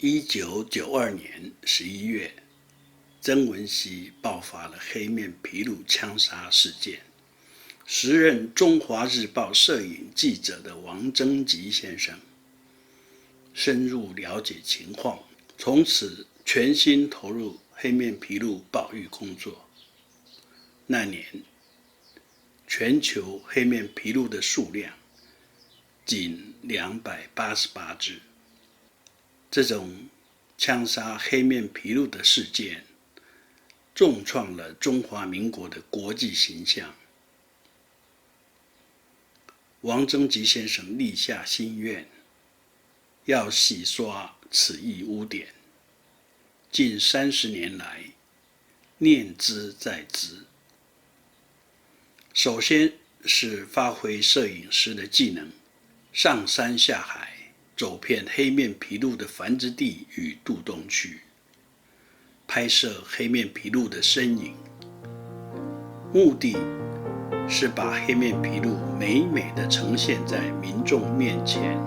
1992年11月，曾文溪爆发了黑面琵鹭枪杀事件。时任中华日报摄影记者的王征吉先生深入了解情况，从此全心投入黑面琵鹭保育工作。那年，全球黑面琵鹭的数量仅288只。这种枪杀黑面琵鹭的事件，重创了中华民国的国际形象。王征吉先生立下心愿，要洗刷此一污点。近30年来，念之在之。首先是发挥摄影师的技能，上山下海，走遍黑面琵鹭的繁殖地与渡冬区，拍摄黑面琵鹭的身影，目的是把黑面琵鹭美美地呈现在民众面前。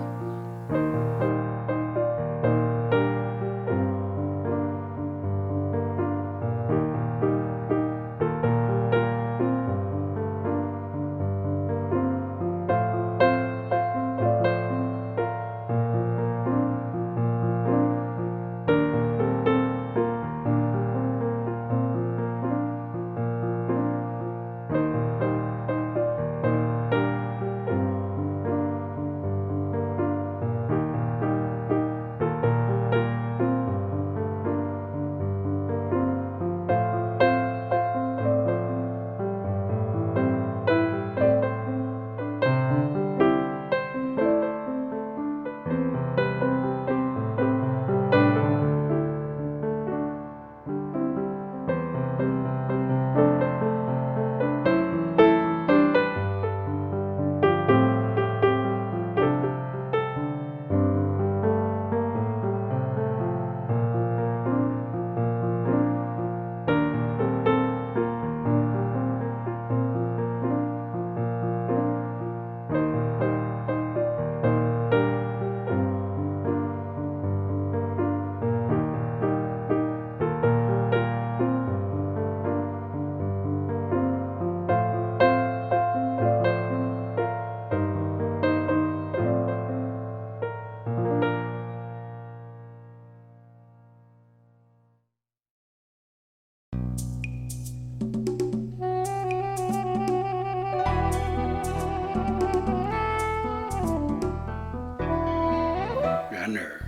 然而，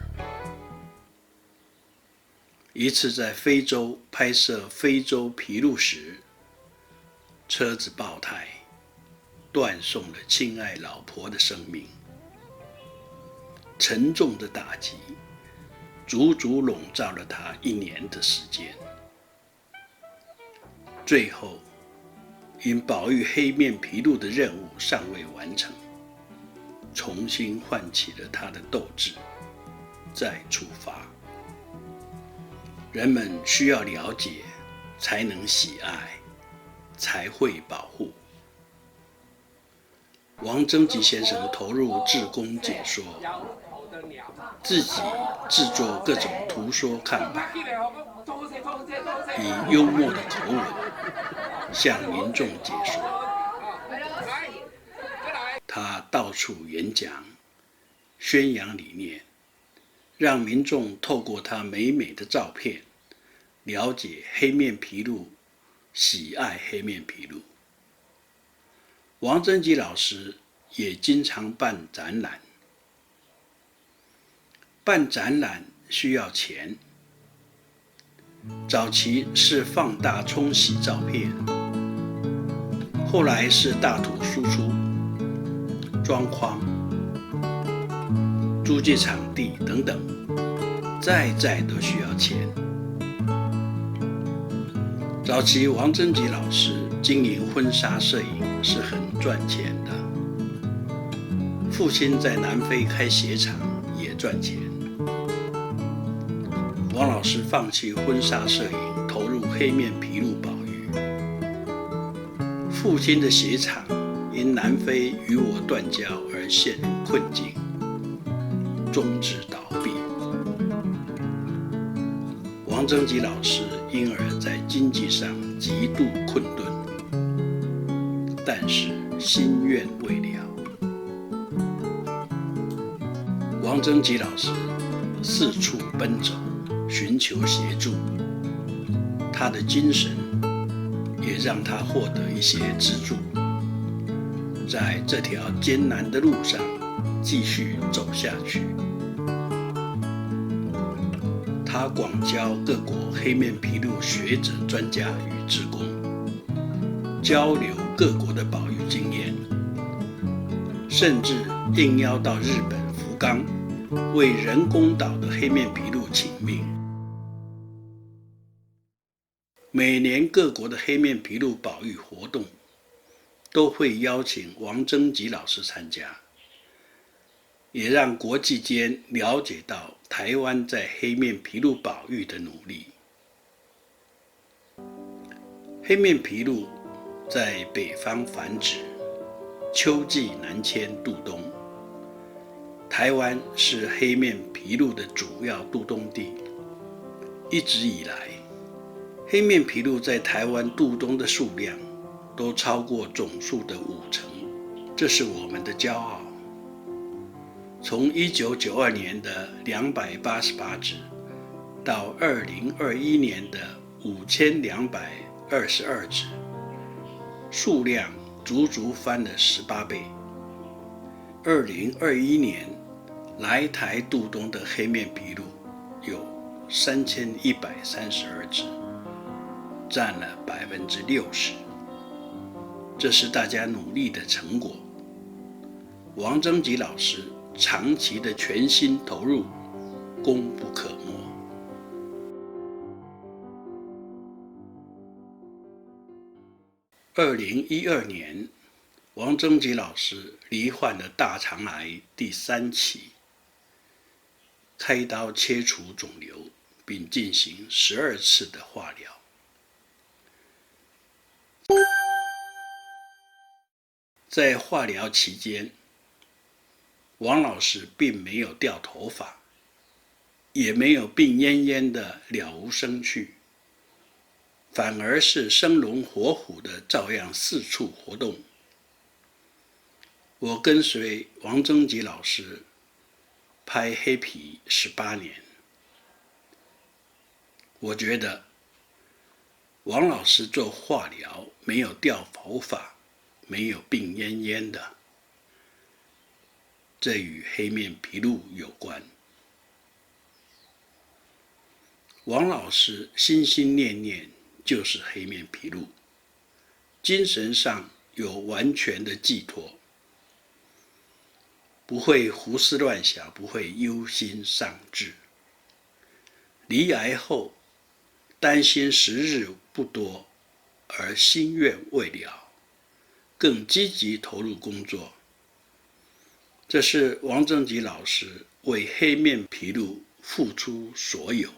一次在非洲拍摄非洲琵鹭时，车子爆胎，断送了亲爱老婆的生命。沉重的打击足足笼罩了他1年的时间。最后，因保育黑面琵鹭的任务尚未完成，重新唤起了他的斗志，再出发。人们需要了解，才能喜爱，才会保护。王征吉先生投入志工解说，自己制作各种图说看板，以幽默的口吻向民众解说。他到处演讲，宣扬理念，让民众透过他美美的照片了解黑面琵鹭，喜爱黑面琵鹭。王征吉老师也经常办展览，办展览需要钱。早期是放大冲洗照片，后来是大图输出、装框、租借场地等等，在都需要钱。早期王征吉老师经营婚纱摄影是很赚钱的，父亲在南非开鞋厂也赚钱。王老师放弃婚纱摄影，投入黑面琵鹭保育。父亲的鞋厂因南非与我断交而陷入困境，终至倒闭。王征吉老师因而在经济上极度困顿，但是心愿未了。王征吉老师四处奔走，寻求协助，他的精神也让他获得一些资助，在这条艰难的路上继续走下去。他广交各国黑面琵鹭学者、专家与志工，交流各国的保育经验，甚至应邀到日本福冈为人工岛的黑面琵鹭请命。每年各国的黑面琵鹭保育活动都会邀请王征吉老师参加，也让国际间了解到台湾在黑面琵鹭保育的努力。黑面琵鹭在北方繁殖，秋季南迁渡冬。台湾是黑面琵鹭的主要渡冬地，一直以来，黑面琵鹭在台湾渡冬的数量都超过总数的50%，这是我们的骄傲。从1992年的288只，到2021年的5222只，数量足足翻了18倍。2021年来台渡冬的黑面琵鹭有3132只，占了60%，这是大家努力的成果。王征吉老师长期的全心投入，功不可没。2012年，王征吉老师罹患了大肠癌第3期，开刀切除肿瘤，并进行12次的化疗。在化疗期间，王老师并没有掉头发，也没有病恹恹的了无生趣，反而是生龙活虎的照样四处活动。我跟随王征吉老师拍黑皮18年，我觉得王老师做化疗没有掉头发，没有病恹恹的，这与黑面琵鹭有关。王老师心心念念就是黑面琵鹭，精神上有完全的寄托，不会胡思乱想，不会忧心丧志。罹癌后担心时日不多，而心愿未了，更积极投入工作。这是王征吉老师为黑面琵鹭付出所有，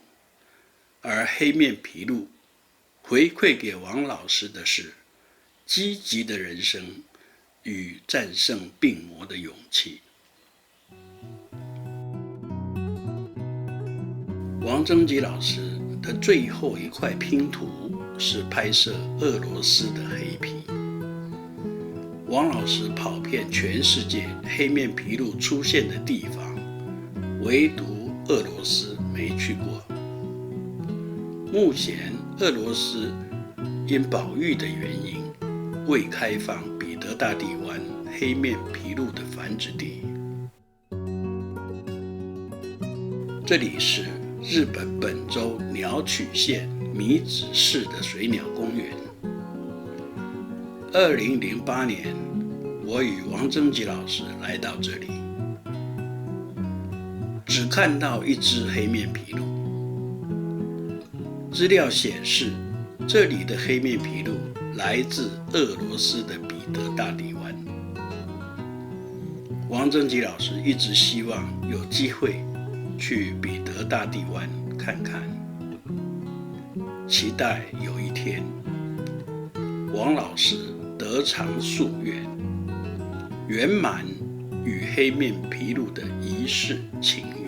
而黑面琵鹭回馈给王老师的是积极的人生与战胜病魔的勇气。王征吉老师的最后一块拼图是拍摄俄罗斯的黑皮。王老师跑遍全世界黑面琵鹭出现的地方，唯独俄罗斯没去过。目前俄罗斯因保育的原因，未开放彼得大帝湾黑面琵鹭的繁殖地。这里是日本本州鸟取县米子市的水鸟公园。2008年，我与王征吉老师来到这里，只看到一只黑面琵鹭。资料显示，这里的黑面琵鹭来自俄罗斯的彼得大帝湾。王征吉老师一直希望有机会去彼得大帝湾看看，期待有一天王老师得偿夙愿，圆满与黑面琵鹭的一世情缘。